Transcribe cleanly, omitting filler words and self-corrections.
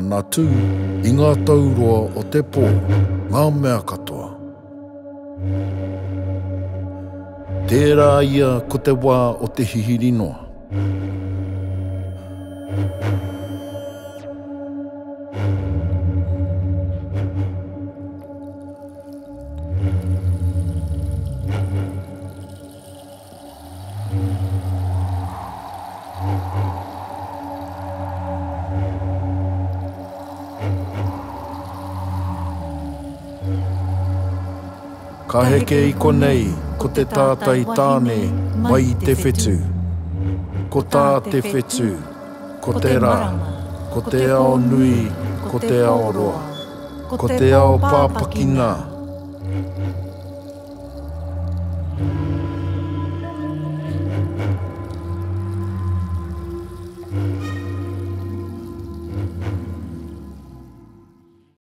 Ana tū, i ngā tauroa o te pō, ngā mea katoa. Tērā ia ko te wā o te hihirinoa. Ka heke i konei, ko te tātai tāne, mai i te whetū. Ko tā te whetū, ko te rā, ko te ao nui, ko te ao roa, ko te ao pāpakina,